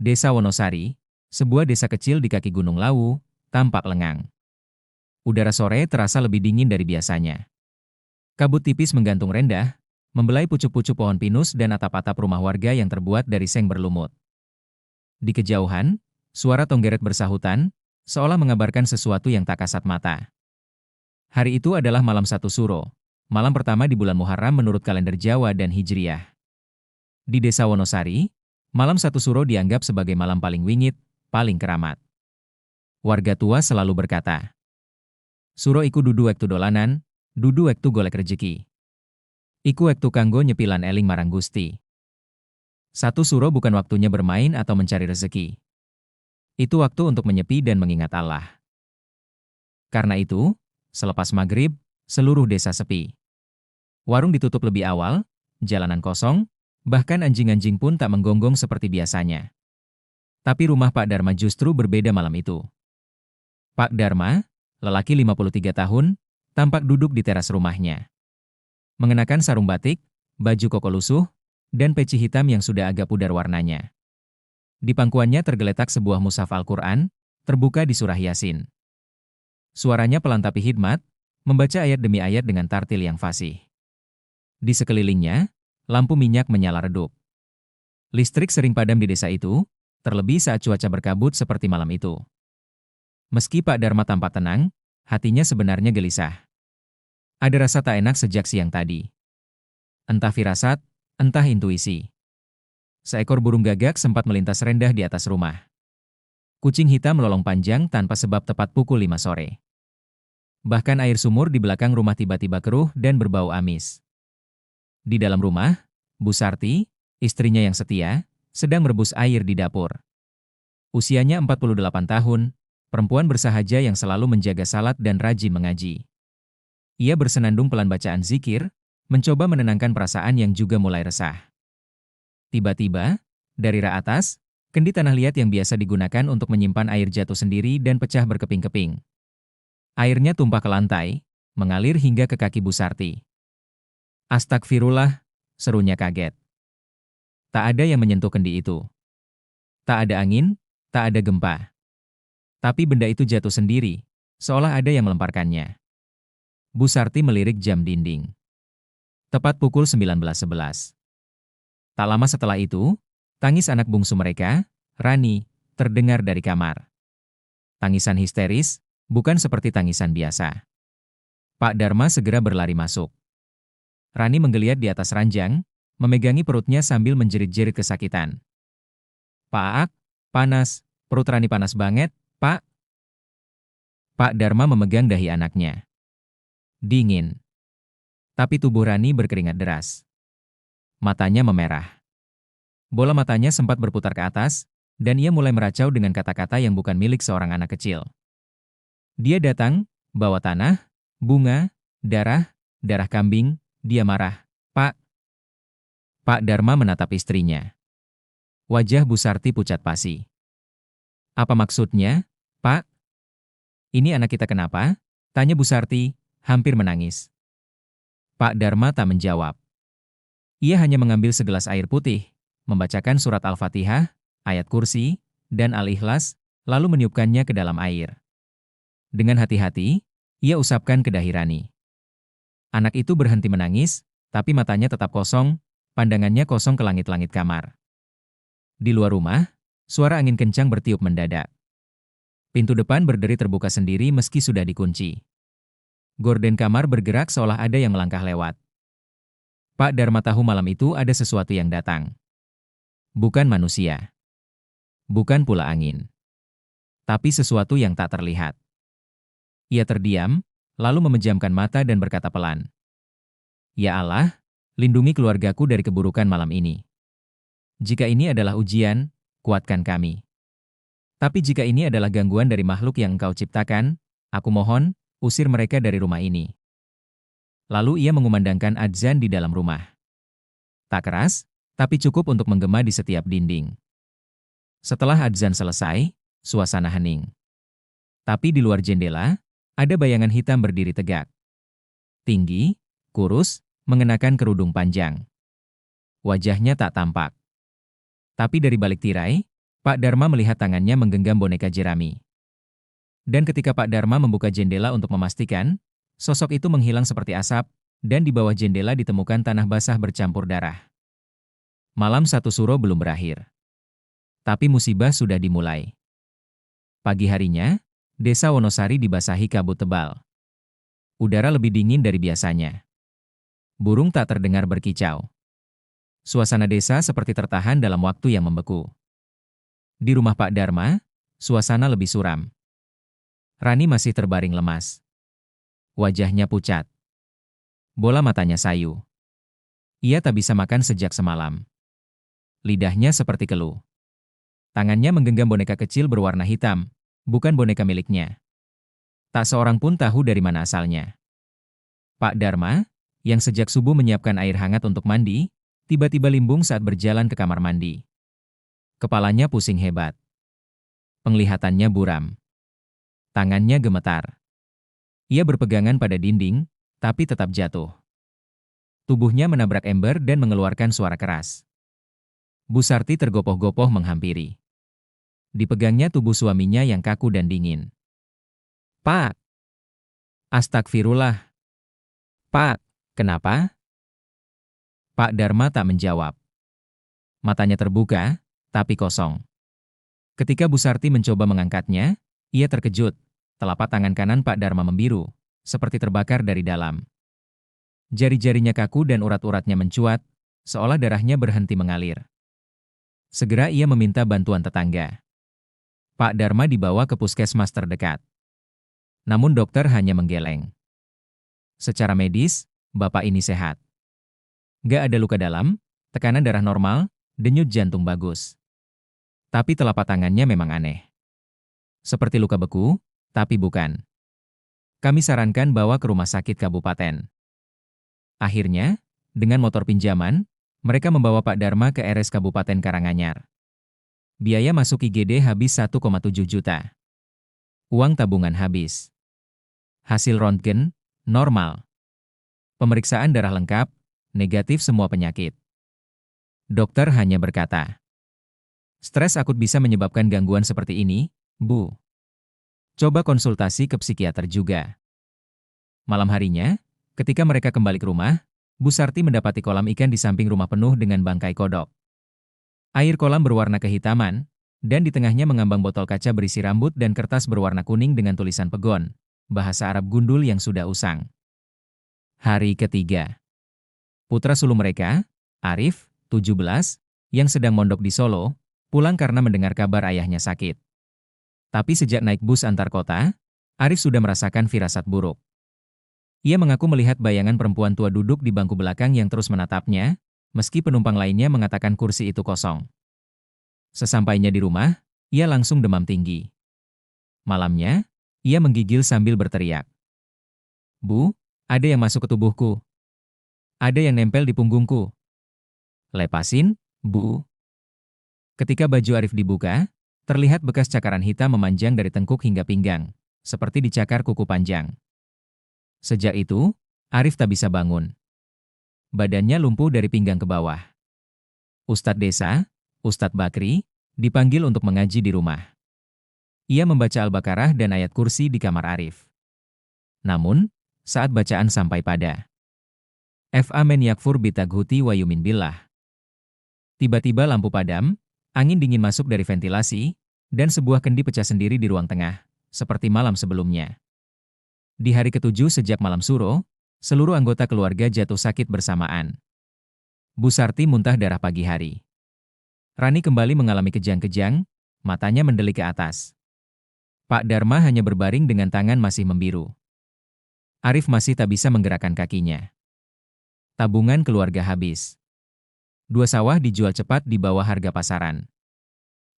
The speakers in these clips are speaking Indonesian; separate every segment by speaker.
Speaker 1: Desa Wonosari, sebuah desa kecil di kaki Gunung Lawu, tampak lengang. Udara sore terasa lebih dingin dari biasanya. Kabut tipis menggantung rendah, membelai pucuk-pucuk pohon pinus dan atap-atap rumah warga yang terbuat dari seng berlumut. Di kejauhan, suara tonggeret bersahutan, seolah mengabarkan sesuatu yang tak kasat mata. Hari itu adalah malam satu suro, malam pertama di bulan Muharram menurut kalender Jawa dan Hijriyah. Di desa Wonosari, malam satu suro dianggap sebagai malam paling wingit, paling keramat. Warga tua selalu berkata, "Suro iku dudu wektu dolanan, dudu wektu golek rejeki. Iku wektu kanggo nyepilan eling marang Gusti." Satu suro bukan waktunya bermain atau mencari rezeki. Itu waktu untuk menyepi dan mengingat Allah. Karena itu, selepas maghrib, seluruh desa sepi. Warung ditutup lebih awal, jalanan kosong, bahkan anjing-anjing pun tak menggonggong seperti biasanya. Tapi rumah Pak Darma justru berbeda malam itu. Pak Darma, lelaki 53 tahun, tampak duduk di teras rumahnya. Mengenakan sarung batik, baju koko lusuh, dan peci hitam yang sudah agak pudar warnanya. Di pangkuannya tergeletak sebuah mushaf Al-Quran, terbuka di surah Yasin. Suaranya pelan tapi hikmat, membaca ayat demi ayat dengan tartil yang fasih. Di sekelilingnya, lampu minyak menyala redup. Listrik sering padam di desa itu, terlebih saat cuaca berkabut seperti malam itu. Meski Pak Darma tampak tenang, hatinya sebenarnya gelisah. Ada rasa tak enak sejak siang tadi. Entah firasat, entah intuisi. Seekor burung gagak sempat melintas rendah di atas rumah. Kucing hitam melolong panjang tanpa sebab tepat pukul 5 sore. Bahkan air sumur di belakang rumah tiba-tiba keruh dan berbau amis. Di dalam rumah, Bu Sarti, istrinya yang setia, sedang merebus air di dapur. Usianya 48 tahun, perempuan bersahaja yang selalu menjaga salat dan rajin mengaji. Ia bersenandung pelan bacaan zikir, mencoba menenangkan perasaan yang juga mulai resah. Tiba-tiba, dari rak atas, kendi tanah liat yang biasa digunakan untuk menyimpan air jatuh sendiri dan pecah berkeping-keping. Airnya tumpah ke lantai, mengalir hingga ke kaki Bu Sarti. "Astagfirullah," serunya kaget. Tak ada yang menyentuh kendi itu. Tak ada angin, tak ada gempa. Tapi benda itu jatuh sendiri, seolah ada yang melemparkannya. Bu Sarti melirik jam dinding. Tepat pukul 19.11. Tak lama setelah itu, tangis anak bungsu mereka, Rani, terdengar dari kamar. Tangisan histeris, bukan seperti tangisan biasa. Pak Darma segera berlari masuk. Rani menggeliat di atas ranjang, memegangi perutnya sambil menjerit-jerit kesakitan. "Pak, panas, perut Rani panas banget, Pak." Pak Darma memegang dahi anaknya. Dingin. Tapi tubuh Rani berkeringat deras. Matanya memerah. Bola matanya sempat berputar ke atas, dan ia mulai meracau dengan kata-kata yang bukan milik seorang anak kecil. Dia datang, bawa tanah, bunga, darah kambing, dia marah. "Pak." Pak Darma menatap istrinya. Wajah Bu Sarti pucat pasi. "Apa maksudnya, Pak? Ini anak kita kenapa?" tanya Bu Sarti, hampir menangis. Pak Darma tak menjawab. Ia hanya mengambil segelas air putih, membacakan surat Al-Fatihah, ayat kursi, dan Al-Ikhlas, lalu meniupkannya ke dalam air. Dengan hati-hati, ia usapkan ke dahi Rani. Anak itu berhenti menangis, tapi matanya tetap kosong, pandangannya kosong ke langit-langit kamar. Di luar rumah, suara angin kencang bertiup mendadak. Pintu depan berderi terbuka sendiri meski sudah dikunci. Gorden kamar bergerak seolah ada yang melangkah lewat. Pak Darma tahu malam itu ada sesuatu yang datang. Bukan manusia. Bukan pula angin. Tapi sesuatu yang tak terlihat. Ia terdiam, lalu memejamkan mata dan berkata pelan, "Ya Allah, lindungi keluargaku dari keburukan malam ini. Jika ini adalah ujian, kuatkan kami. Tapi jika ini adalah gangguan dari makhluk yang Engkau ciptakan, aku mohon, usir mereka dari rumah ini." Lalu ia mengumandangkan adzan di dalam rumah. Tak keras, tapi cukup untuk menggema di setiap dinding. Setelah adzan selesai, suasana hening. Tapi di luar jendela, ada bayangan hitam berdiri tegak. Tinggi, kurus, mengenakan kerudung panjang. Wajahnya tak tampak. Tapi dari balik tirai, Pak Dharma melihat tangannya menggenggam boneka jerami. Dan ketika Pak Dharma membuka jendela untuk memastikan, sosok itu menghilang seperti asap, dan di bawah jendela ditemukan tanah basah bercampur darah. Malam satu suro belum berakhir. Tapi musibah sudah dimulai. Pagi harinya, desa Wonosari dibasahi kabut tebal. Udara lebih dingin dari biasanya. Burung tak terdengar berkicau. Suasana desa seperti tertahan dalam waktu yang membeku. Di rumah Pak Dharma, suasana lebih suram. Rani masih terbaring lemas. Wajahnya pucat. Bola matanya sayu. Ia tak bisa makan sejak semalam. Lidahnya seperti keluh. Tangannya menggenggam boneka kecil berwarna hitam, bukan boneka miliknya. Tak seorang pun tahu dari mana asalnya. Pak Dharma, yang sejak subuh menyiapkan air hangat untuk mandi, tiba-tiba limbung saat berjalan ke kamar mandi. Kepalanya pusing hebat. Penglihatannya buram. Tangannya gemetar. Ia berpegangan pada dinding, tapi tetap jatuh. Tubuhnya menabrak ember dan mengeluarkan suara keras. Bu Sarti tergopoh-gopoh menghampiri. Dipegangnya tubuh suaminya yang kaku dan dingin. Pak! Astagfirullah. Pak, kenapa? Pak Dharma tak menjawab. Matanya terbuka, tapi kosong. Ketika Bu Sarti mencoba mengangkatnya, ia terkejut. Telapak tangan kanan Pak Dharma membiru, seperti terbakar dari dalam. Jari-jarinya kaku dan urat-uratnya mencuat, seolah darahnya berhenti mengalir. Segera ia meminta bantuan tetangga. Pak Dharma dibawa ke puskesmas terdekat. Namun dokter hanya menggeleng. Secara medis, bapak ini sehat. Gak ada luka dalam, tekanan darah normal, denyut jantung bagus. Tapi telapak tangannya memang aneh. Seperti luka beku, tapi bukan. Kami sarankan bawa ke rumah sakit kabupaten. Akhirnya, dengan motor pinjaman, mereka membawa Pak Dharma ke RS Kabupaten Karanganyar. Biaya masuk IGD habis 1,7 juta. Uang tabungan habis. Hasil röntgen, normal. Pemeriksaan darah lengkap, negatif semua penyakit. Dokter hanya berkata, stres akut bisa menyebabkan gangguan seperti ini, Bu. Coba konsultasi ke psikiater juga. Malam harinya, ketika mereka kembali ke rumah, Bu Sarti mendapati kolam ikan di samping rumah penuh dengan bangkai kodok. Air kolam berwarna kehitaman, dan di tengahnya mengambang botol kaca berisi rambut dan kertas berwarna kuning dengan tulisan pegon, bahasa Arab gundul yang sudah usang. Hari ketiga. Putra sulung mereka, Arif, 17, yang sedang mondok di Solo, pulang karena mendengar kabar ayahnya sakit. Tapi sejak naik bus antar kota, Arif sudah merasakan firasat buruk. Ia mengaku melihat bayangan perempuan tua duduk di bangku belakang yang terus menatapnya, meski penumpang lainnya mengatakan kursi itu kosong. Sesampainya di rumah, ia langsung demam tinggi. Malamnya, ia menggigil sambil berteriak. Bu, ada yang masuk ke tubuhku. Ada yang nempel di punggungku. Lepasin, Bu. Ketika baju Arif dibuka, terlihat bekas cakaran hitam memanjang dari tengkuk hingga pinggang, seperti dicakar kuku panjang. Sejak itu, Arif tak bisa bangun. Badannya lumpuh dari pinggang ke bawah. Ustadz desa, Ustadz Bakri, dipanggil untuk mengaji di rumah. Ia membaca Al-Baqarah dan ayat kursi di kamar Arif. Namun, saat bacaan sampai pada Fa men yakfur bitaghuti wa yumin billah. Tiba-tiba lampu padam, angin dingin masuk dari ventilasi, dan sebuah kendi pecah sendiri di ruang tengah, seperti malam sebelumnya. Di hari ketujuh sejak malam suro, seluruh anggota keluarga jatuh sakit bersamaan. Bu Sarti muntah darah pagi hari. Rani kembali mengalami kejang-kejang, matanya mendelik ke atas. Pak Dharma hanya berbaring dengan tangan masih membiru. Arif masih tak bisa menggerakkan kakinya. Tabungan keluarga habis. 2 sawah dijual cepat di bawah harga pasaran.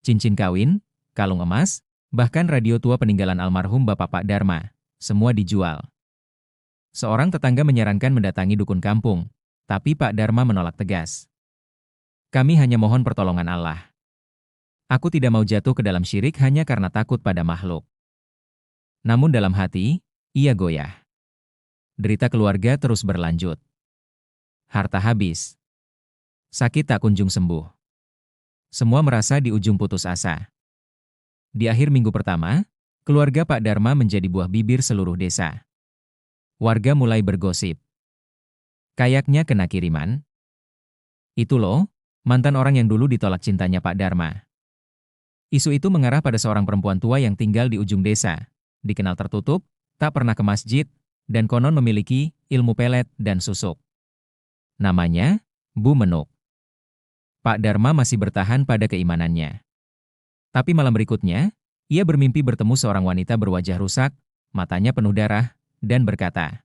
Speaker 1: Cincin kawin, kalung emas, bahkan radio tua peninggalan almarhum Bapak Pak Dharma, semua dijual. Seorang tetangga menyarankan mendatangi dukun kampung, tapi Pak Dharma menolak tegas. Kami hanya mohon pertolongan Allah. Aku tidak mau jatuh ke dalam syirik hanya karena takut pada makhluk. Namun dalam hati, ia goyah. Derita keluarga terus berlanjut. Harta habis. Sakit tak kunjung sembuh. Semua merasa di ujung putus asa. Di akhir minggu pertama, keluarga Pak Dharma menjadi buah bibir seluruh desa. Warga mulai bergosip. Kayaknya kena kiriman. Itu loh, mantan orang yang dulu ditolak cintanya Pak Dharma. Isu itu mengarah pada seorang perempuan tua yang tinggal di ujung desa. Dikenal tertutup, tak pernah ke masjid, dan konon memiliki ilmu pelet dan susuk. Namanya, Bu Menuk. Pak Dharma masih bertahan pada keimanannya. Tapi malam berikutnya, ia bermimpi bertemu seorang wanita berwajah rusak, matanya penuh darah, dan berkata,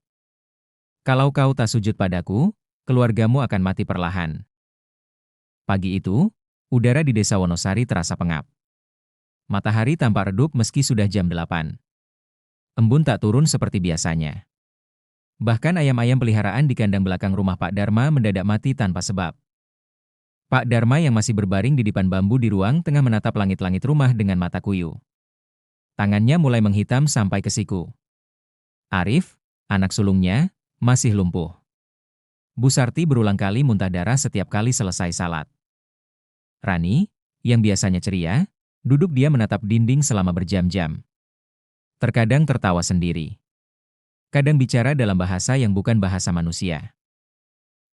Speaker 1: "Kalau kau tak sujud padaku, keluargamu akan mati perlahan." Pagi itu, udara di desa Wonosari terasa pengap. Matahari tampak redup meski sudah jam 8. Embun tak turun seperti biasanya. Bahkan ayam-ayam peliharaan di kandang belakang rumah Pak Dharma mendadak mati tanpa sebab. Pak Dharma yang masih berbaring di dipan bambu di ruang tengah menatap langit-langit rumah dengan mata kuyu. Tangannya mulai menghitam sampai ke siku. Arif, anak sulungnya, masih lumpuh. Bu Sarti berulang kali muntah darah setiap kali selesai salat. Rani, yang biasanya ceria, duduk dia menatap dinding selama berjam-jam. Terkadang tertawa sendiri. Kadang bicara dalam bahasa yang bukan bahasa manusia.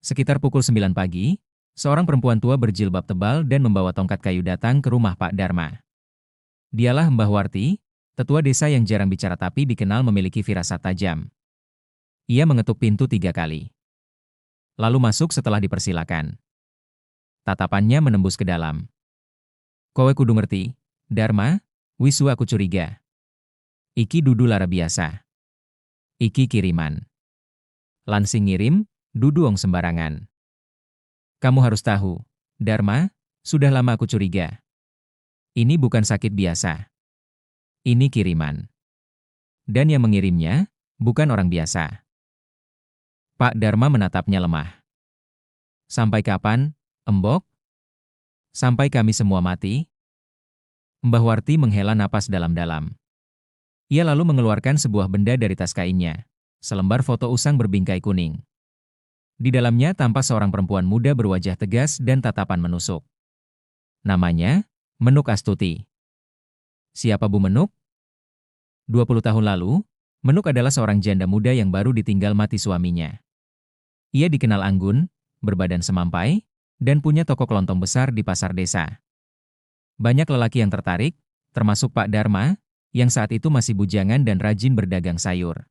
Speaker 1: Sekitar pukul 9 pagi, seorang perempuan tua berjilbab tebal dan membawa tongkat kayu datang ke rumah Pak Dharma. Dialah Mbah Warti, tetua desa yang jarang bicara tapi dikenal memiliki firasat tajam. Ia mengetuk pintu 3 kali. Lalu masuk setelah dipersilakan. Tatapannya menembus ke dalam. "Kowe kudu ngerti, Dharma, wisu aku curiga. Iki dudu lara biasa. Iki kiriman. Lansing ngirim, dudu ong sembarangan. Kamu harus tahu, Dharma, sudah lama aku curiga. Ini bukan sakit biasa. Ini kiriman. Dan yang mengirimnya, bukan orang biasa." Pak Dharma menatapnya lemah. "Sampai kapan, Embok? Sampai kami semua mati?" Mbah Warti menghela napas dalam-dalam. Ia lalu mengeluarkan sebuah benda dari tas kainnya, selembar foto usang berbingkai kuning. Di dalamnya tampak seorang perempuan muda berwajah tegas dan tatapan menusuk. Namanya, Menuk Astuti. Siapa Bu Menuk? 20 tahun lalu, Menuk adalah seorang janda muda yang baru ditinggal mati suaminya. Ia dikenal anggun, berbadan semampai, dan punya toko kelontong besar di pasar desa. Banyak lelaki yang tertarik, termasuk Pak Dharma, yang saat itu masih bujangan dan rajin berdagang sayur.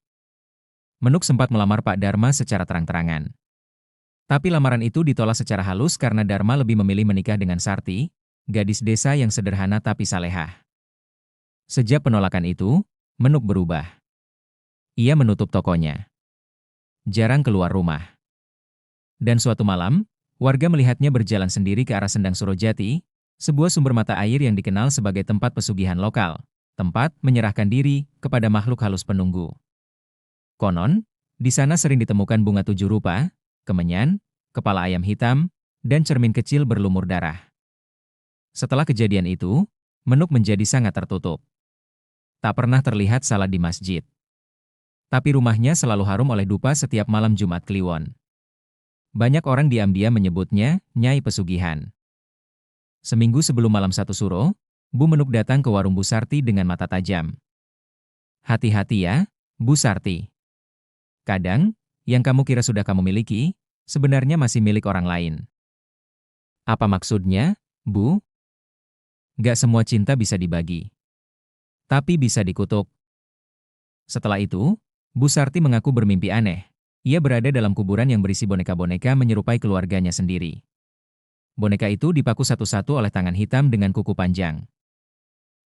Speaker 1: Menuk sempat melamar Pak Dharma secara terang-terangan. Tapi lamaran itu ditolak secara halus karena Dharma lebih memilih menikah dengan Sarti, gadis desa yang sederhana tapi salehah. Sejak penolakan itu, Menuk berubah. Ia menutup tokonya. Jarang keluar rumah. Dan suatu malam, warga melihatnya berjalan sendiri ke arah Sendang Surojati, sebuah sumber mata air yang dikenal sebagai tempat pesugihan lokal. Tempat menyerahkan diri kepada makhluk halus penunggu. Konon, di sana sering ditemukan bunga 7 rupa, kemenyan, kepala ayam hitam, dan cermin kecil berlumur darah. Setelah kejadian itu, Menuk menjadi sangat tertutup. Tak pernah terlihat salat di masjid. Tapi rumahnya selalu harum oleh dupa setiap malam Jumat Kliwon. Banyak orang diam-diam menyebutnya Nyai Pesugihan. Seminggu sebelum malam 1 Suro, Bu Menuk datang ke warung Bu Sarti dengan mata tajam. "Hati-hati ya, Bu Sarti. Kadang, yang kamu kira sudah kamu miliki, sebenarnya masih milik orang lain." "Apa maksudnya, Bu?" "Gak semua cinta bisa dibagi. Tapi bisa dikutuk." Setelah itu, Bu Sarti mengaku bermimpi aneh. Ia berada dalam kuburan yang berisi boneka-boneka menyerupai keluarganya sendiri. Boneka itu dipaku satu-satu oleh tangan hitam dengan kuku panjang.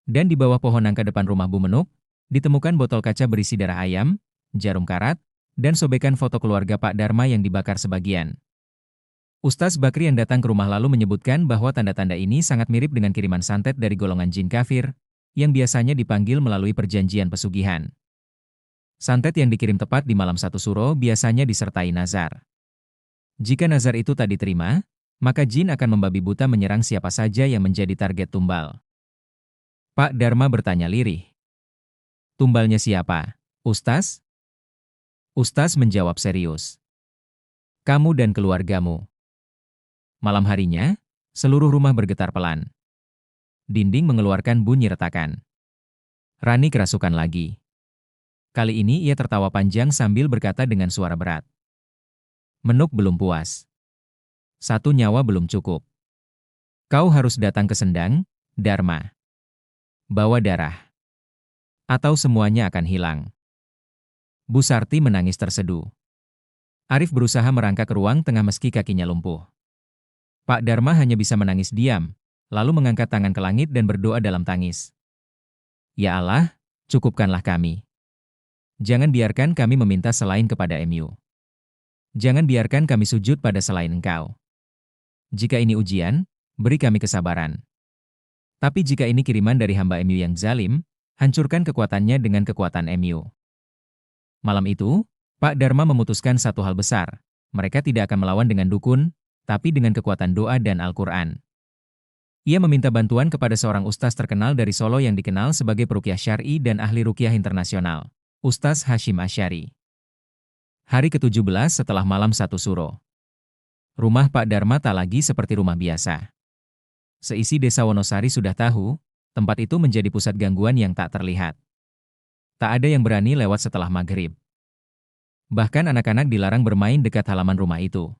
Speaker 1: Dan di bawah pohon nangka depan rumah Bu Menuk, ditemukan botol kaca berisi darah ayam, jarum karat, dan sobekan foto keluarga Pak Dharma yang dibakar sebagian. Ustaz Bakri yang datang ke rumah lalu menyebutkan bahwa tanda-tanda ini sangat mirip dengan kiriman santet dari golongan jin kafir, yang biasanya dipanggil melalui perjanjian pesugihan. Santet yang dikirim tepat di malam 1 Suro biasanya disertai nazar. Jika nazar itu tak diterima, maka jin akan membabi buta menyerang siapa saja yang menjadi target tumbal. Pak Dharma bertanya lirih. "Tumbalnya siapa, Ustaz?" Ustaz menjawab serius. "Kamu dan keluargamu." Malam harinya, Seluruh rumah bergetar pelan. Dinding mengeluarkan bunyi retakan. Rani kerasukan lagi. Kali ini ia tertawa panjang sambil berkata dengan suara berat. Menuk belum puas. Satu nyawa belum cukup. Kau harus datang ke Sendang, Dharma. Bawa darah. Atau semuanya akan hilang. Bu Sarti menangis terseduh. Arif berusaha merangkak ke ruang tengah meski kakinya lumpuh. Pak Dharma hanya bisa menangis diam, lalu mengangkat tangan ke langit dan berdoa dalam tangis. Ya Allah, cukupkanlah kami. Jangan biarkan kami meminta selain kepada MU. Jangan biarkan kami sujud pada selain Engkau. Jika ini ujian, beri kami kesabaran. Tapi jika ini kiriman dari hamba MU yang zalim, hancurkan kekuatannya dengan kekuatan MU. Malam itu, Pak Dharma memutuskan satu hal besar. Mereka tidak akan melawan dengan dukun, tapi dengan kekuatan doa dan Al-Quran. Ia meminta bantuan kepada seorang ustaz terkenal dari Solo yang dikenal sebagai peruqyah syar'i dan ahli ruqyah internasional, Ustaz Hashim Asy'ari. Hari ke-17 setelah malam satu suro. Rumah Pak Dharma tak lagi seperti rumah biasa. Seisi desa Wonosari sudah tahu, tempat itu menjadi pusat gangguan yang tak terlihat. Tak ada yang berani lewat setelah maghrib. Bahkan anak-anak dilarang bermain dekat halaman rumah itu.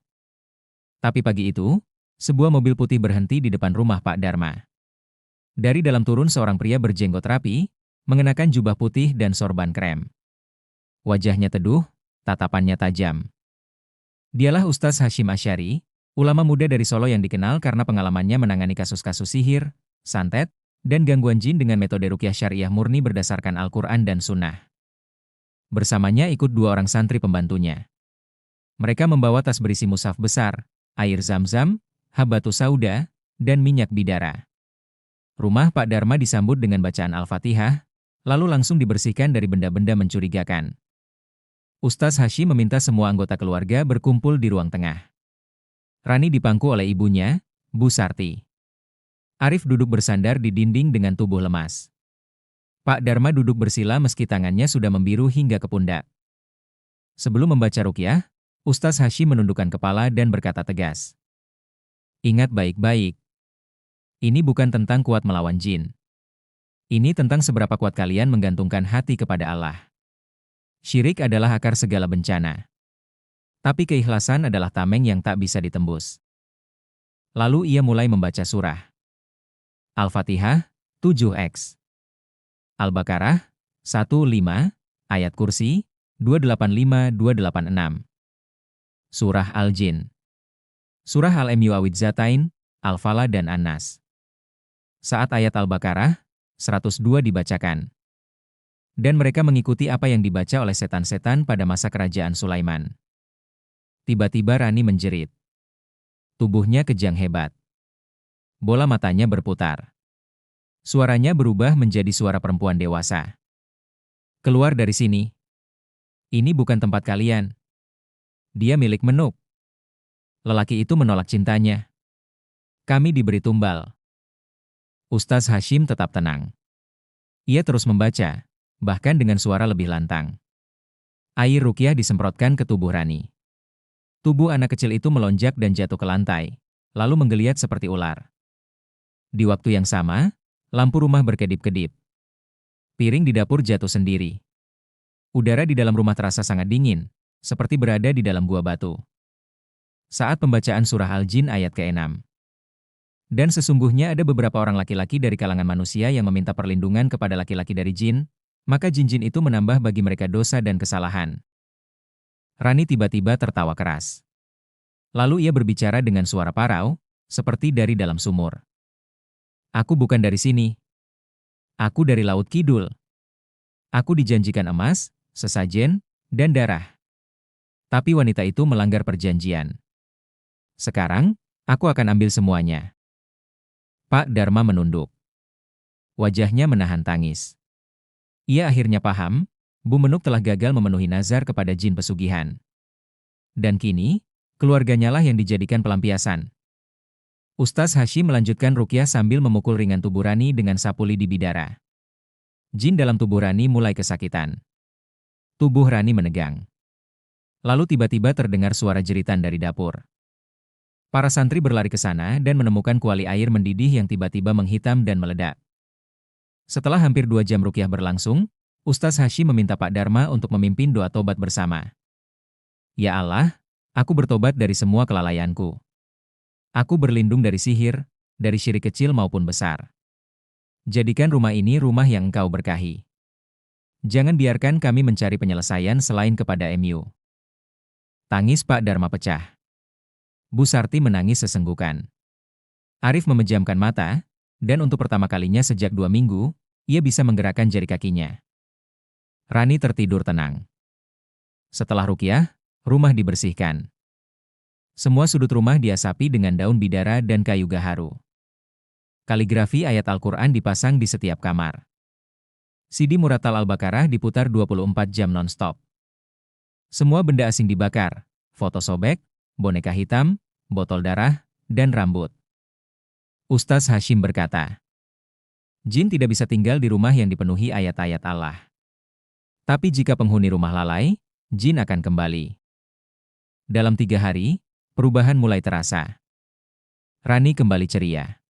Speaker 1: Tapi pagi itu, sebuah mobil putih berhenti di depan rumah Pak Dharma. Dari dalam turun seorang pria berjenggot rapi, mengenakan jubah putih dan sorban krem. Wajahnya teduh, tatapannya tajam. Dialah Ustaz Hashim Asy'ari, ulama muda dari Solo yang dikenal karena pengalamannya menangani kasus-kasus sihir, santet, dan gangguan jin dengan metode ruqyah syariah murni berdasarkan Al-Quran dan Sunnah. Bersamanya ikut dua orang santri pembantunya. Mereka membawa tas berisi mushaf besar, air zam-zam, habatus sauda, dan minyak bidara. Rumah Pak Dharma disambut dengan bacaan Al-Fatihah, lalu langsung dibersihkan dari benda-benda mencurigakan. Ustaz Hashim meminta semua anggota keluarga berkumpul di ruang tengah. Rani dipangku oleh ibunya, Bu Sarti. Arif duduk bersandar di dinding dengan tubuh lemas. Pak Dharma duduk bersila meski tangannya sudah membiru hingga ke pundak. Sebelum membaca ruqyah, Ustaz Hashim menundukkan kepala dan berkata tegas. Ingat baik-baik. Ini bukan tentang kuat melawan jin. Ini tentang seberapa kuat kalian menggantungkan hati kepada Allah. Syirik adalah akar segala bencana. Tapi keikhlasan adalah tameng yang tak bisa ditembus. Lalu ia mulai membaca surah. Al-Fatihah, 7x. Al-Baqarah, 15, ayat kursi, 285-286. Surah Al-Jin. Surah Al-Mu'awwidzatain, Al-Falaq dan An-Nas. Saat ayat Al-Baqarah, 102 dibacakan. Dan mereka mengikuti apa yang dibaca oleh setan-setan pada masa kerajaan Sulaiman. Tiba-tiba Rani menjerit. Tubuhnya kejang hebat. Bola matanya berputar. Suaranya berubah menjadi suara perempuan dewasa. Keluar dari sini. Ini bukan tempat kalian. Dia milik Menuk. Lelaki itu menolak cintanya. Kami diberi tumbal. Ustaz Hashim tetap tenang. Ia terus membaca, bahkan dengan suara lebih lantang. Air ruqyah disemprotkan ke tubuh Rani. Tubuh anak kecil itu melonjak dan jatuh ke lantai, lalu menggeliat seperti ular. Di waktu yang sama, lampu rumah berkedip-kedip. Piring di dapur jatuh sendiri. Udara di dalam rumah terasa sangat dingin, seperti berada di dalam gua batu. Saat pembacaan surah Al-Jin ayat ke-6. Dan sesungguhnya ada beberapa orang laki-laki dari kalangan manusia yang meminta perlindungan kepada laki-laki dari jin, maka jin-jin itu menambah bagi mereka dosa dan kesalahan. Rani tiba-tiba tertawa keras. Lalu ia berbicara dengan suara parau, seperti dari dalam sumur. Aku bukan dari sini. Aku dari Laut Kidul. Aku dijanjikan emas, sesajen, dan darah. Tapi wanita itu melanggar perjanjian. Sekarang, aku akan ambil semuanya. Pak Dharma menunduk. Wajahnya menahan tangis. Ia akhirnya paham, Bu Menuk telah gagal memenuhi nazar kepada jin pesugihan. Dan kini, keluarganya lah yang dijadikan pelampiasan. Ustaz Hashim melanjutkan ruqyah sambil memukul ringan tubuh Rani dengan sapuli di bidara. Jin dalam tubuh Rani mulai kesakitan. Tubuh Rani menegang. Lalu tiba-tiba terdengar suara jeritan dari dapur. Para santri berlari ke sana dan menemukan kuali air mendidih yang tiba-tiba menghitam dan meledak. Setelah hampir 2 jam ruqyah berlangsung, Ustaz Hashim meminta Pak Dharma untuk memimpin doa tobat bersama. Ya Allah, aku bertobat dari semua kelalaianku. Aku berlindung dari sihir, dari syirik kecil maupun besar. Jadikan rumah ini rumah yang Engkau berkahi. Jangan biarkan kami mencari penyelesaian selain kepada MU. Tangis Pak Dharma pecah. Bu Sarti menangis sesenggukan. Arif memejamkan mata, dan untuk pertama kalinya sejak 2 minggu, ia bisa menggerakkan jari kakinya. Rani tertidur tenang. Setelah ruqyah, rumah dibersihkan. Semua sudut rumah diasapi dengan daun bidara dan kayu gaharu. Kaligrafi ayat Al-Quran dipasang di setiap kamar. CD Muratal Al-Baqarah diputar 24 jam non-stop. Semua benda asing dibakar, foto sobek, boneka hitam, botol darah, dan rambut. Ustaz Hashim berkata, jin tidak bisa tinggal di rumah yang dipenuhi ayat-ayat Allah. Tapi jika penghuni rumah lalai, jin akan kembali. Dalam 3 hari, perubahan mulai terasa. Rani kembali ceria.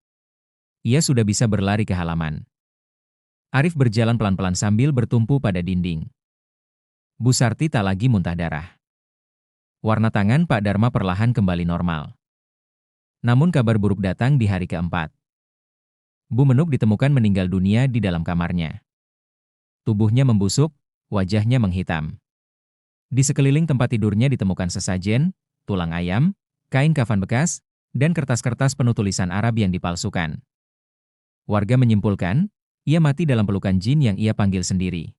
Speaker 1: Ia sudah bisa berlari ke halaman. Arif berjalan pelan-pelan sambil bertumpu pada dinding. Bu Sarti tak lagi muntah darah. Warna tangan Pak Dharma perlahan kembali normal. Namun kabar buruk datang di hari keempat. Bu Menuk ditemukan meninggal dunia di dalam kamarnya. Tubuhnya membusuk, wajahnya menghitam. Di sekeliling tempat tidurnya ditemukan sesajen, tulang ayam, kain kafan bekas, dan kertas-kertas penuh tulisan Arab yang dipalsukan. Warga menyimpulkan, ia mati dalam pelukan jin yang ia panggil sendiri.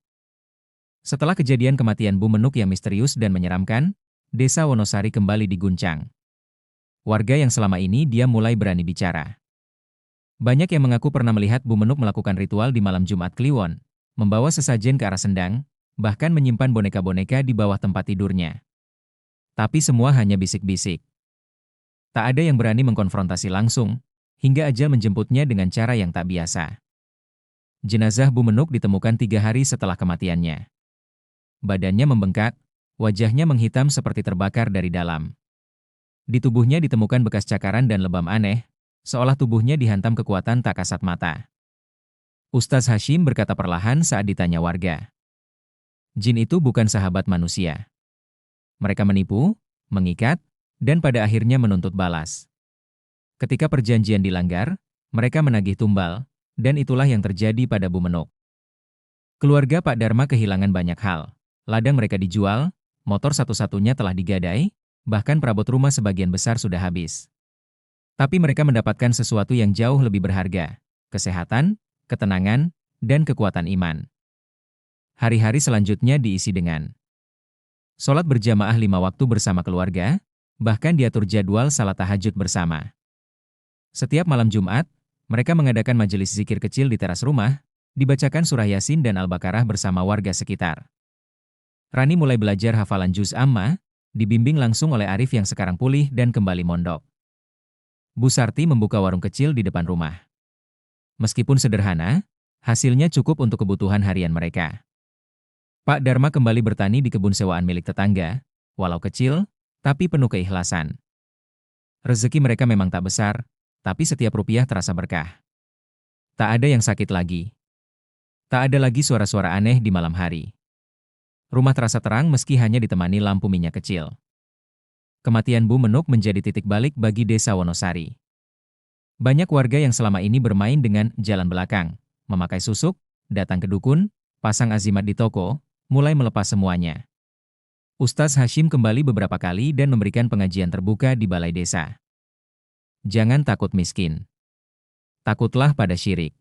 Speaker 1: Setelah kejadian kematian Bu Menuk yang misterius dan menyeramkan, Desa Wonosari kembali diguncang. Warga yang selama ini dia mulai berani bicara. Banyak yang mengaku pernah melihat Bu Menuk melakukan ritual di malam Jumat Kliwon, membawa sesajen ke arah sendang, bahkan menyimpan boneka-boneka di bawah tempat tidurnya. Tapi semua hanya bisik-bisik. Tak ada yang berani mengkonfrontasi langsung, hingga ajal menjemputnya dengan cara yang tak biasa. Jenazah Bu Menuk ditemukan 3 hari setelah kematiannya. Badannya membengkak, wajahnya menghitam seperti terbakar dari dalam. Di tubuhnya ditemukan bekas cakaran dan lebam aneh, seolah tubuhnya dihantam kekuatan tak kasat mata. Ustaz Hashim berkata perlahan saat ditanya warga. Jin itu bukan sahabat manusia. Mereka menipu, mengikat, dan pada akhirnya menuntut balas. Ketika perjanjian dilanggar, mereka menagih tumbal, dan itulah yang terjadi pada Bu Menuk. Keluarga Pak Dharma kehilangan banyak hal. Ladang mereka dijual, motor satu-satunya telah digadai, bahkan perabot rumah sebagian besar sudah habis. Tapi mereka mendapatkan sesuatu yang jauh lebih berharga, kesehatan, ketenangan, dan kekuatan iman. Hari-hari selanjutnya diisi dengan sholat berjamaah 5 waktu bersama keluarga, bahkan diatur jadwal salat tahajud bersama. Setiap malam Jumat, mereka mengadakan majelis zikir kecil di teras rumah, dibacakan surah Yasin dan Al-Baqarah bersama warga sekitar. Rani mulai belajar hafalan juz amma, dibimbing langsung oleh Arif yang sekarang pulih dan kembali mondok. Bu Sarti membuka warung kecil di depan rumah. Meskipun sederhana, hasilnya cukup untuk kebutuhan harian mereka. Pak Dharma kembali bertani di kebun sewaan milik tetangga, walau kecil, tapi penuh keikhlasan. Rezeki mereka memang tak besar, tapi setiap rupiah terasa berkah. Tak ada yang sakit lagi. Tak ada lagi suara-suara aneh di malam hari. Rumah terasa terang meski hanya ditemani lampu minyak kecil. Kematian Bu Menuk menjadi titik balik bagi Desa Wonosari. Banyak warga yang selama ini bermain dengan jalan belakang, memakai susuk, datang ke dukun, pasang azimat di toko, mulai melepas semuanya. Ustaz Hashim kembali beberapa kali dan memberikan pengajian terbuka di balai desa. Jangan takut miskin. Takutlah pada syirik.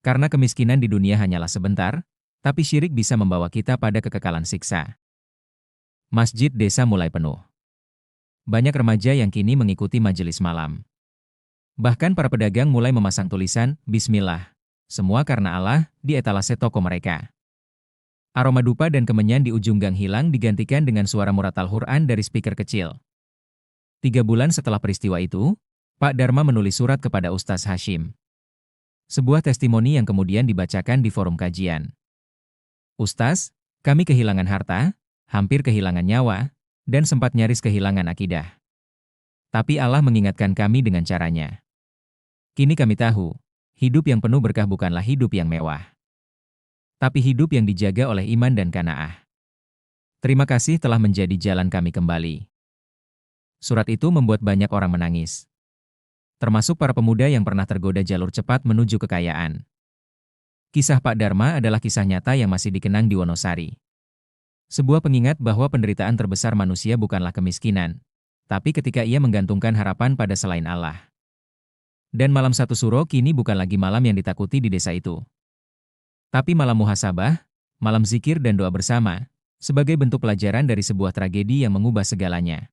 Speaker 1: Karena kemiskinan di dunia hanyalah sebentar, tapi syirik bisa membawa kita pada kekekalan siksa. Masjid desa mulai penuh. Banyak remaja yang kini mengikuti majelis malam. Bahkan para pedagang mulai memasang tulisan, Bismillah, semua karena Allah, di etalase toko mereka. Aroma dupa dan kemenyan di ujung gang hilang digantikan dengan suara muratal Quran dari speaker kecil. 3 bulan setelah peristiwa itu, Pak Dharma menulis surat kepada Ustaz Hashim. Sebuah testimoni yang kemudian dibacakan di forum kajian. Ustaz, kami kehilangan harta, hampir kehilangan nyawa, dan sempat nyaris kehilangan akidah. Tapi Allah mengingatkan kami dengan caranya. Kini kami tahu, hidup yang penuh berkah bukanlah hidup yang mewah, tapi hidup yang dijaga oleh iman dan qanaah. Terima kasih telah menjadi jalan kami kembali. Surat itu membuat banyak orang menangis, termasuk para pemuda yang pernah tergoda jalur cepat menuju kekayaan. Kisah Pak Dharma adalah kisah nyata yang masih dikenang di Wonosari. Sebuah pengingat bahwa penderitaan terbesar manusia bukanlah kemiskinan, tapi ketika ia menggantungkan harapan pada selain Allah. Dan malam satu suro kini bukan lagi malam yang ditakuti di desa itu, tapi malam muhasabah, malam zikir dan doa bersama, sebagai bentuk pelajaran dari sebuah tragedi yang mengubah segalanya.